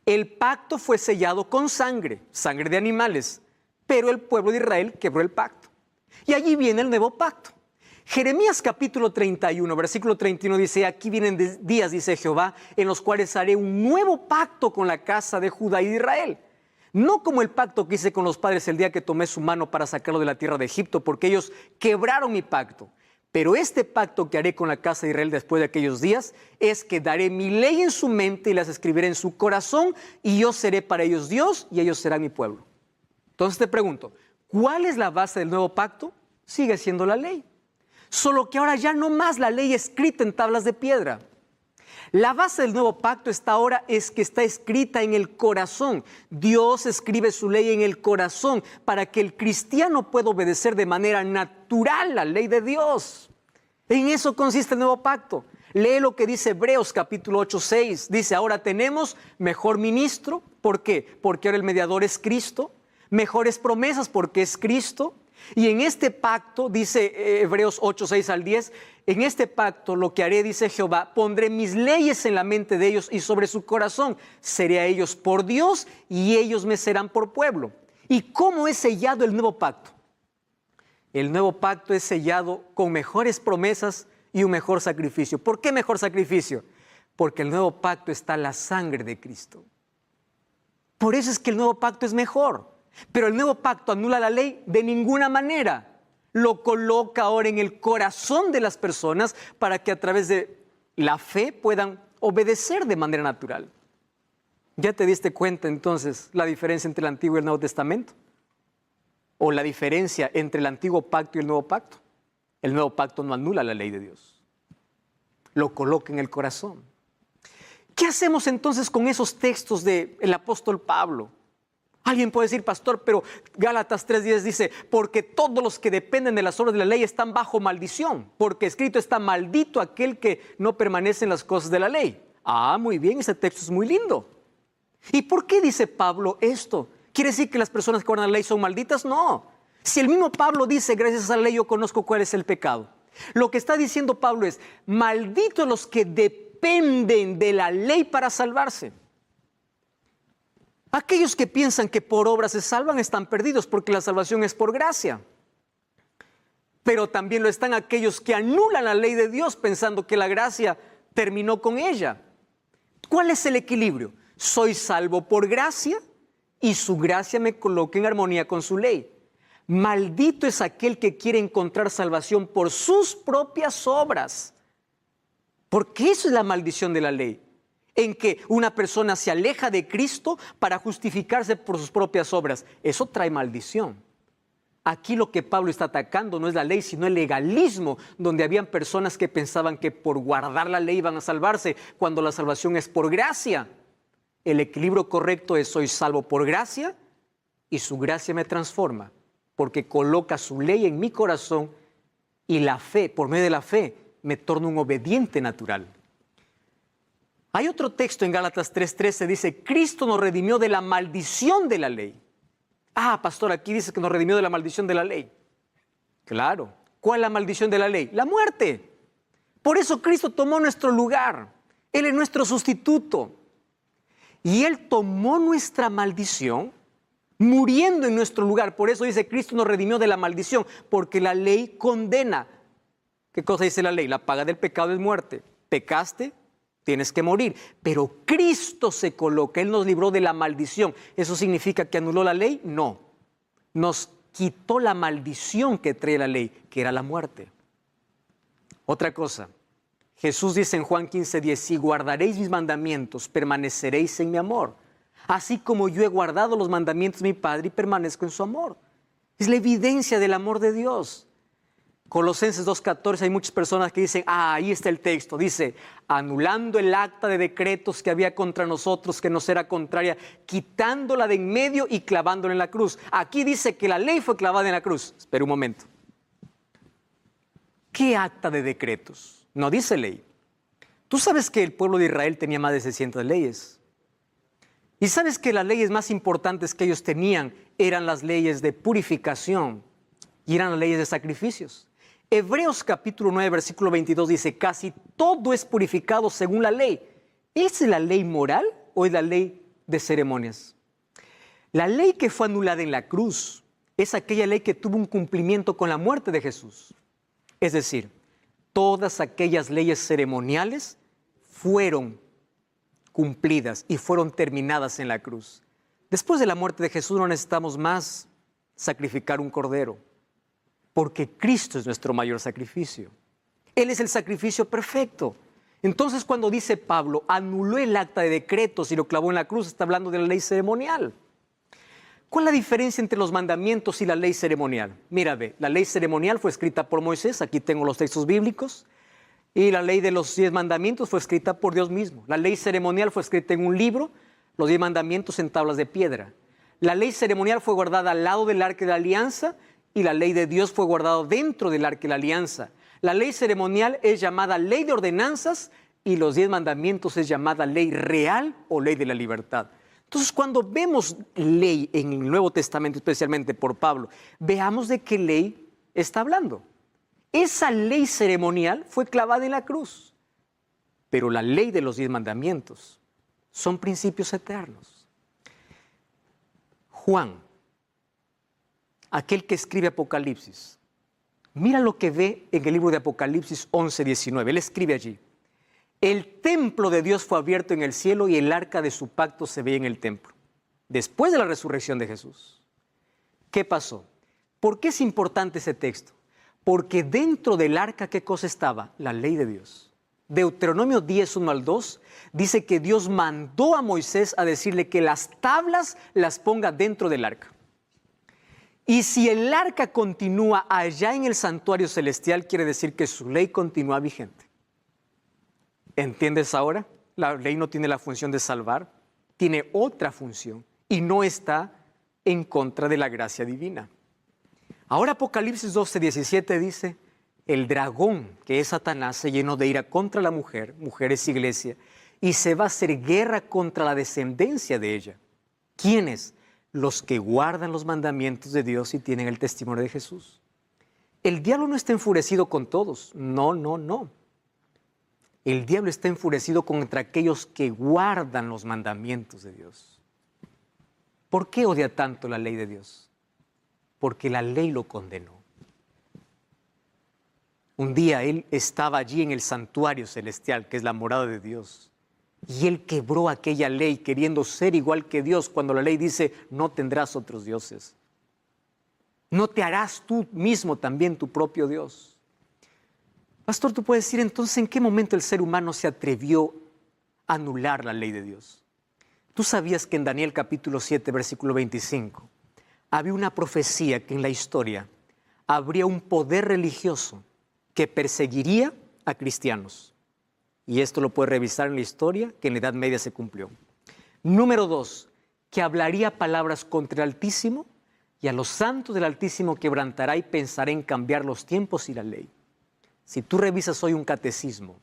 El pacto fue sellado con sangre, sangre de animales, pero el pueblo de Israel quebró el pacto. Y allí viene el nuevo pacto. Jeremías capítulo 31, versículo 31 dice, aquí vienen días, dice Jehová, en los cuales haré un nuevo pacto con la casa de Judá y de Israel. No como el pacto que hice con los padres el día que tomé su mano para sacarlo de la tierra de Egipto, porque ellos quebraron mi pacto. Pero este pacto que haré con la casa de Israel después de aquellos días es que daré mi ley en su mente y las escribiré en su corazón, y yo seré para ellos Dios y ellos serán mi pueblo. Entonces te pregunto, ¿cuál es la base del nuevo pacto? Sigue siendo la ley. Solo que ahora ya no más la ley escrita en tablas de piedra. La base del nuevo pacto ahora es que está escrita en el corazón. Dios escribe su ley en el corazón para que el cristiano pueda obedecer de manera natural la ley de Dios. En eso consiste el nuevo pacto. Lee lo que dice Hebreos capítulo 8:6. Dice, ahora tenemos mejor ministro. ¿Por qué? Porque ahora el mediador es Cristo. Mejores promesas porque es Cristo. Y en este pacto, dice Hebreos 8:6 al 10, en este pacto lo que haré, dice Jehová, pondré mis leyes en la mente de ellos y sobre su corazón. Seré a ellos por Dios y ellos me serán por pueblo. ¿Y cómo es sellado el nuevo pacto? El nuevo pacto es sellado con mejores promesas y un mejor sacrificio. ¿Por qué mejor sacrificio? Porque en el nuevo pacto está la sangre de Cristo. Por eso es que el nuevo pacto es mejor. Pero el nuevo pacto anula la ley de ninguna manera. Lo coloca ahora en el corazón de las personas para que a través de la fe puedan obedecer de manera natural. ¿Ya te diste cuenta entonces la diferencia entre el Antiguo y el Nuevo Testamento? ¿O la diferencia entre el Antiguo Pacto y el Nuevo Pacto? El Nuevo Pacto no anula la ley de Dios. Lo coloca en el corazón. ¿Qué hacemos entonces con esos textos del apóstol Pablo? Alguien puede decir, pastor, pero Gálatas 3:10 dice, porque todos los que dependen de las obras de la ley están bajo maldición, porque escrito está, maldito aquel que no permanece en las cosas de la ley. Ah, muy bien, ese texto es muy lindo. ¿Y por qué dice Pablo esto? ¿Quiere decir que las personas que guardan la ley son malditas? No. Si el mismo Pablo dice, gracias a la ley yo conozco cuál es el pecado. Lo que está diciendo Pablo es, malditos los que dependen de la ley para salvarse. Aquellos que piensan que por obras se salvan están perdidos porque la salvación es por gracia. Pero también lo están aquellos que anulan la ley de Dios pensando que la gracia terminó con ella. ¿Cuál es el equilibrio? Soy salvo por gracia y su gracia me coloca en armonía con su ley. Maldito es aquel que quiere encontrar salvación por sus propias obras. Porque eso es la maldición de la ley. En que una persona se aleja de Cristo para justificarse por sus propias obras. Eso trae maldición. Aquí lo que Pablo está atacando no es la ley, sino el legalismo, donde habían personas que pensaban que por guardar la ley iban a salvarse, cuando la salvación es por gracia. El equilibrio correcto es soy salvo por gracia y su gracia me transforma, porque coloca su ley en mi corazón y la fe, por medio de la fe, me torna un obediente natural. Hay otro texto en Gálatas 3:13, dice, Cristo nos redimió de la maldición de la ley. Ah, pastor, aquí dice que nos redimió de la maldición de la ley. Claro. ¿Cuál es la maldición de la ley? La muerte. Por eso Cristo tomó nuestro lugar. Él es nuestro sustituto. Y Él tomó nuestra maldición muriendo en nuestro lugar. Por eso dice, Cristo nos redimió de la maldición, porque la ley condena. ¿Qué cosa dice la ley? La paga del pecado es muerte. Pecaste, tienes que morir. Pero Cristo se coloca, Él nos libró de la maldición. ¿Eso significa que anuló la ley? No. Nos quitó la maldición que trae la ley, que era la muerte. Otra cosa, Jesús dice en Juan 15:10, si guardaréis mis mandamientos, permaneceréis en mi amor. Así como yo he guardado los mandamientos de mi Padre y permanezco en su amor. Es la evidencia del amor de Dios. Colosenses 2:14, hay muchas personas que dicen, ahí está el texto, dice, anulando el acta de decretos que había contra nosotros, que nos era contraria, quitándola de en medio y clavándola en la cruz. Aquí dice que la ley fue clavada en la cruz. Espera un momento. ¿Qué acta de decretos? No dice ley. Tú sabes que el pueblo de Israel tenía más de 600 leyes. Y sabes que las leyes más importantes que ellos tenían eran las leyes de purificación y eran las leyes de sacrificios. Hebreos capítulo 9, versículo 22 dice, casi todo es purificado según la ley. ¿Es la ley moral o es la ley de ceremonias? La ley que fue anulada en la cruz es aquella ley que tuvo un cumplimiento con la muerte de Jesús. Es decir, todas aquellas leyes ceremoniales fueron cumplidas y fueron terminadas en la cruz. Después de la muerte de Jesús no necesitamos más sacrificar un cordero, porque Cristo es nuestro mayor sacrificio. Él es el sacrificio perfecto. Entonces, cuando dice Pablo, anuló el acta de decretos y lo clavó en la cruz, está hablando de la ley ceremonial. ¿Cuál es la diferencia entre los mandamientos y la ley ceremonial? Mira, ve, la ley ceremonial fue escrita por Moisés, aquí tengo los textos bíblicos, y la ley de los 10 mandamientos fue escrita por Dios mismo. La ley ceremonial fue escrita en un libro, los 10 mandamientos en tablas de piedra. La ley ceremonial fue guardada al lado del arca de la alianza y la ley de Dios fue guardada dentro del arca de la alianza. La ley ceremonial es llamada ley de ordenanzas y los 10 mandamientos es llamada ley real o ley de la libertad. Entonces, cuando vemos ley en el Nuevo Testamento, especialmente por Pablo, veamos de qué ley está hablando. Esa ley ceremonial fue clavada en la cruz, pero la ley de los 10 mandamientos son principios eternos. Juan, aquel que escribe Apocalipsis, mira lo que ve en el libro de Apocalipsis 11:19. Él escribe allí, el templo de Dios fue abierto en el cielo y el arca de su pacto se veía en el templo. Después de la resurrección de Jesús. ¿Qué pasó? ¿Por qué es importante ese texto? Porque dentro del arca, ¿qué cosa estaba? La ley de Dios. Deuteronomio 10:1-2 dice que Dios mandó a Moisés a decirle que las tablas las ponga dentro del arca. Y si el arca continúa allá en el santuario celestial, quiere decir que su ley continúa vigente. ¿Entiendes ahora? La ley no tiene la función de salvar, tiene otra función y no está en contra de la gracia divina. Ahora Apocalipsis 12:17 dice, el dragón, que es Satanás, se llenó de ira contra la mujer, mujer es iglesia, y se va a hacer guerra contra la descendencia de ella. ¿Quiénes? Los que guardan los mandamientos de Dios y tienen el testimonio de Jesús. El diablo no está enfurecido con todos, no. El diablo está enfurecido contra aquellos que guardan los mandamientos de Dios. ¿Por qué odia tanto la ley de Dios? Porque la ley lo condenó. Un día él estaba allí en el santuario celestial, que es la morada de Dios, y él quebró aquella ley queriendo ser igual que Dios, cuando la ley dice, no tendrás otros dioses. No te harás tú mismo también tu propio Dios. Pastor, tú puedes decir, entonces, ¿en qué momento el ser humano se atrevió a anular la ley de Dios? Tú sabías que en Daniel capítulo 7, versículo 25, había una profecía que en la historia habría un poder religioso que perseguiría a cristianos. Y esto lo puedes revisar en la historia, que en la Edad Media se cumplió. Número 2, que hablaría palabras contra el Altísimo, y a los santos del Altísimo quebrantará y pensará en cambiar los tiempos y la ley. Si tú revisas hoy un catecismo,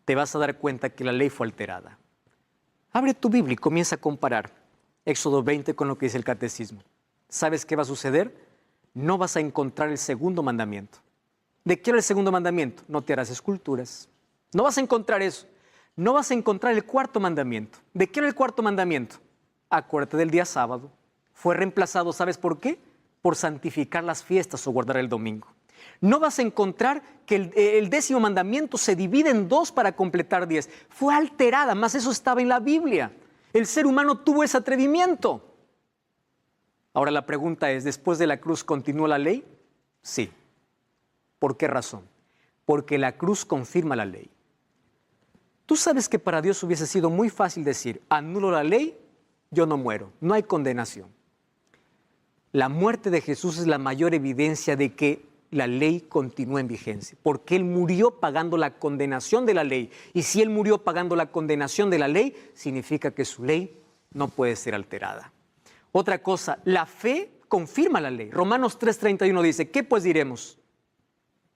te vas a dar cuenta que la ley fue alterada. Abre tu Biblia y comienza a comparar Éxodo 20 con lo que dice el catecismo. ¿Sabes qué va a suceder? No vas a encontrar el segundo mandamiento. ¿De qué era el segundo mandamiento? No te harás esculturas. No vas a encontrar eso. No vas a encontrar el cuarto mandamiento. ¿De qué era el cuarto mandamiento? Acuérdate del día sábado. Fue reemplazado, ¿sabes por qué? Por santificar las fiestas o guardar el domingo. No vas a encontrar que el 10º mandamiento se divide en 2 para completar 10. Fue alterada, más eso estaba en la Biblia. El ser humano tuvo ese atrevimiento. Ahora la pregunta es, ¿después de la cruz continuó la ley? Sí. ¿Por qué razón? Porque la cruz confirma la ley. Tú sabes que para Dios hubiese sido muy fácil decir, anulo la ley, yo no muero, no hay condenación. La muerte de Jesús es la mayor evidencia de que la ley continúa en vigencia, porque Él murió pagando la condenación de la ley. Y si Él murió pagando la condenación de la ley, significa que su ley no puede ser alterada. Otra cosa, la fe confirma la ley. Romanos 3:31 dice, ¿qué pues diremos?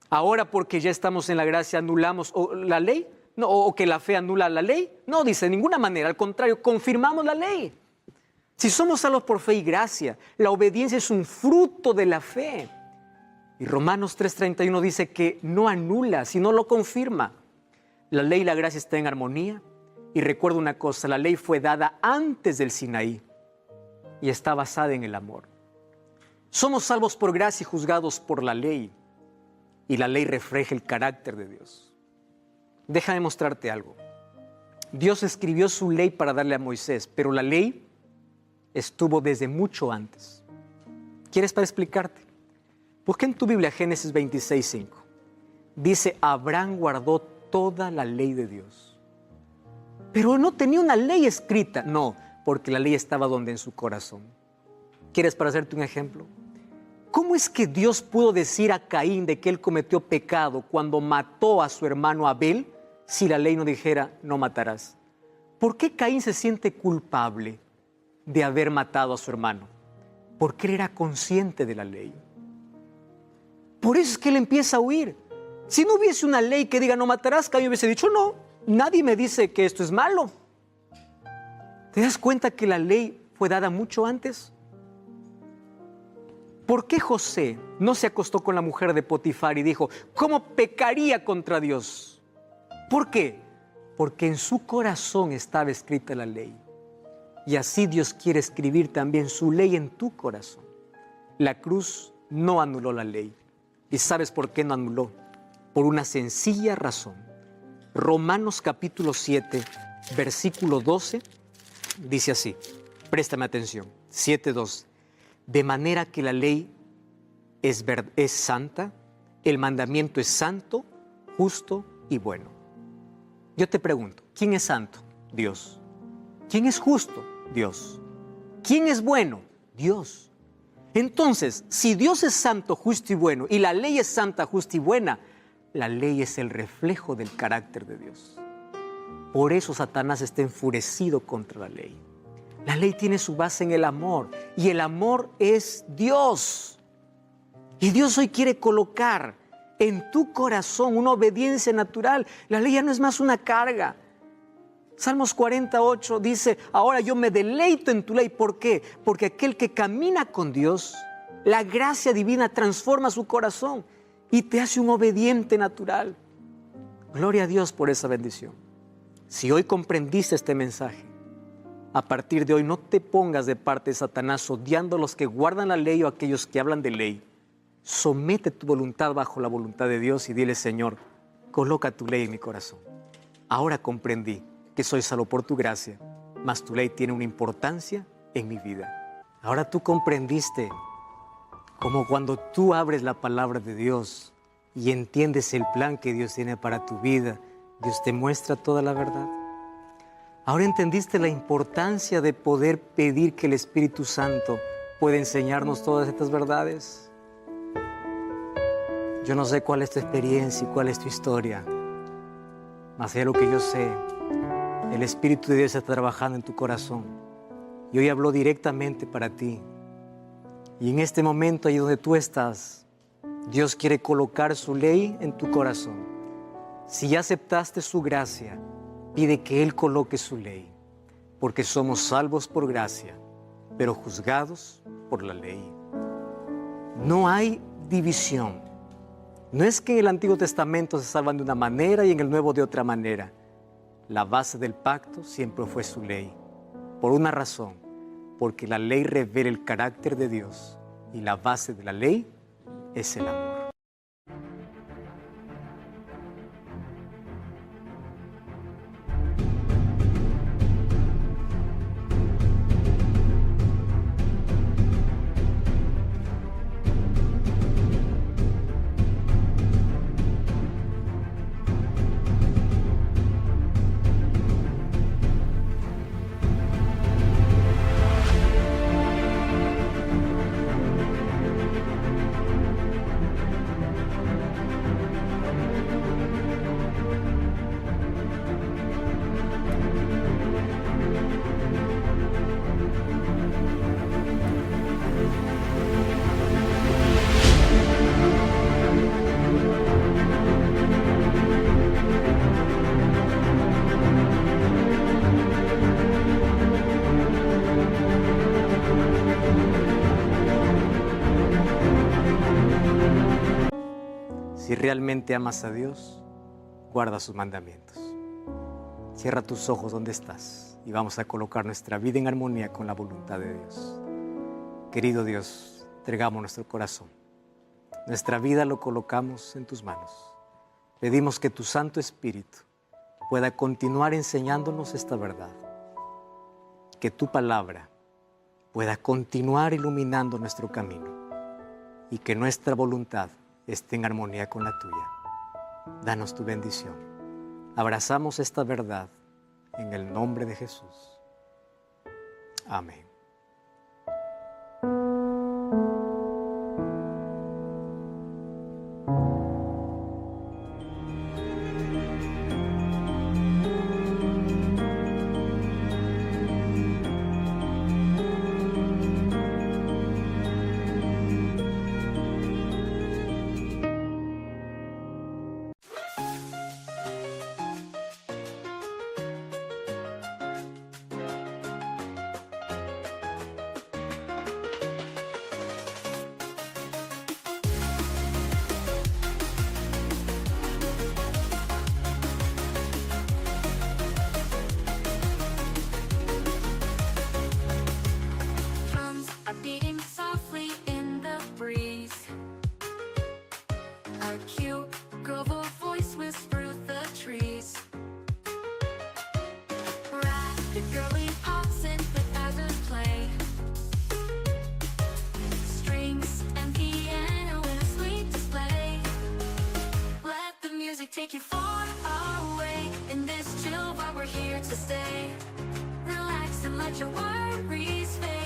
Ahora porque ya estamos en la gracia anulamos la ley, no, o que la fe anula la ley. No, dice, de ninguna manera, al contrario, confirmamos la ley. Si somos salvos por fe y gracia, la obediencia es un fruto de la fe. Y Romanos 3:31 dice que no anula, sino lo confirma. La ley y la gracia están en armonía. Y recuerda una cosa, la ley fue dada antes del Sinaí y está basada en el amor. Somos salvos por gracia y juzgados por la ley. Y la ley refleja el carácter de Dios. Déjame mostrarte algo. Dios escribió su ley para darle a Moisés, pero la ley estuvo desde mucho antes. ¿Quieres para explicarte? Busca en tu Biblia Génesis 26:5. Dice, Abraham guardó toda la ley de Dios. Pero no tenía una ley escrita. No, porque la ley estaba donde en su corazón. ¿Quieres para hacerte un ejemplo? ¿Cómo es que Dios pudo decir a Caín de que él cometió pecado cuando mató a su hermano Abel si la ley no dijera no matarás? ¿Por qué Caín se siente culpable de haber matado a su hermano? Porque él era consciente de la ley. Por eso es que él empieza a huir. Si no hubiese una ley que diga no matarás, Caín hubiese dicho no, nadie me dice que esto es malo. ¿Te das cuenta que la ley fue dada mucho antes? ¿Por qué José no se acostó con la mujer de Potifar y dijo, ¿cómo pecaría contra Dios? ¿Por qué? Porque en su corazón estaba escrita la ley. Y así Dios quiere escribir también su ley en tu corazón. La cruz no anuló la ley. ¿Y sabes por qué no anuló? Por una sencilla razón. Romanos capítulo 7, versículo 12, dice así. Préstame atención. 7:12. De manera que la ley es santa, el mandamiento es santo, justo y bueno. Yo te pregunto, ¿quién es santo? Dios. ¿Quién es justo? Dios. ¿Quién es bueno? Dios. Entonces, si Dios es santo, justo y bueno, y la ley es santa, justa y buena, la ley es el reflejo del carácter de Dios. Por eso Satanás está enfurecido contra la ley. La ley tiene su base en el amor, y el amor es Dios. Y Dios hoy quiere colocar en tu corazón una obediencia natural. La ley ya no es más una carga. Salmos 48 dice, ahora yo me deleito en tu ley. ¿Por qué? Porque aquel que camina con Dios, la gracia divina transforma su corazón y te hace un obediente natural. Gloria a Dios por esa bendición. Si hoy comprendiste este mensaje, a partir de hoy no te pongas de parte de Satanás odiando a los que guardan la ley o a aquellos que hablan de ley. Somete tu voluntad bajo la voluntad de Dios y dile, Señor, coloca tu ley en mi corazón. Ahora comprendí que soy salvo por tu gracia, mas tu ley tiene una importancia en mi vida. Ahora tú comprendiste como cuando tú abres la palabra de Dios y entiendes el plan que Dios tiene para tu vida, Dios te muestra toda la verdad. Ahora entendiste la importancia de poder pedir que el Espíritu Santo pueda enseñarnos todas estas verdades. Yo no sé cuál es tu experiencia y cuál es tu historia, mas es lo que yo sé. El Espíritu de Dios está trabajando en tu corazón Y hoy habló directamente para ti. Y en este momento, ahí donde tú estás, Dios quiere colocar su ley en tu corazón. Si ya aceptaste su gracia, pide que Él coloque su ley, porque somos salvos por gracia, pero juzgados por la ley. No hay división. No es que en el Antiguo Testamento se salvan de una manera y en el Nuevo de otra manera. La base del pacto siempre fue su ley. Por una razón, porque la ley revela el carácter de Dios y la base de la ley es el amor. Si realmente amas a Dios, guarda sus mandamientos. Cierra tus ojos donde estás y vamos a colocar nuestra vida en armonía con la voluntad de Dios. Querido Dios, entregamos nuestro corazón. Nuestra vida lo colocamos en tus manos. Pedimos que tu Santo Espíritu pueda continuar enseñándonos esta verdad. Que tu palabra pueda continuar iluminando nuestro camino y que nuestra voluntad esté en armonía con la tuya. Danos tu bendición. Abrazamos esta verdad en el nombre de Jesús. Amén. Take you far away in this chill, but we're here to stay. Relax and let your worries fade.